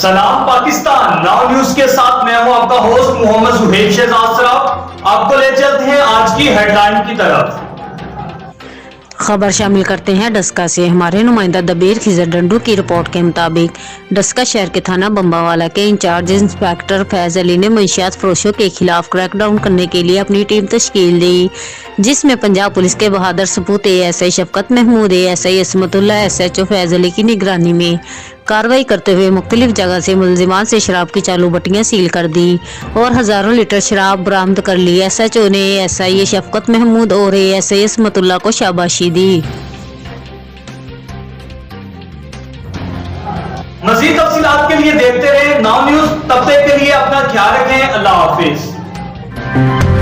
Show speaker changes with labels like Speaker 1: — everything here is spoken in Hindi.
Speaker 1: सलाम पाकिस्तान, नाउ न्यूज के साथ मैं हूं आपका होस्ट मोहम्मद सुहेब शहजाद सराफ। आपको ले चलते हैं आज की हेडलाइन की तरफ।
Speaker 2: खबर शामिल करते हैं डस्का से। हमारे नुमाइंदा दबीर खिजर डंडू की रिपोर्ट के मुताबिक डस्का शहर के थाना बम्बावाला के इंचार्ज इंस्पेक्टर फैज अली ने मंशियात फरोशों के खिलाफ क्रैकडाउन करने के लिए अपनी टीम तश्कील दी, जिसमें पंजाब पुलिस के बहादुर सपूत ASI शफकत महमूद, ASI असमतुल्ला, SHO फैज अली की निगरानी में कार्रवाई करते हुए मुख्तलिफ जगह से मुलजिमान से शराब की चालू बट्टियां सील कर दी और हजारों लीटर शराब बरामद कर ली। SHO ने ASI शफकत महमूद और ASI असमतुल्ला को शाबाशी दी।
Speaker 1: मजीद तफसीलात के लिए देखते रहे नाउ न्यूज। तब तक के लिए अपना ख्याल रखें। अल्लाह हाफिज।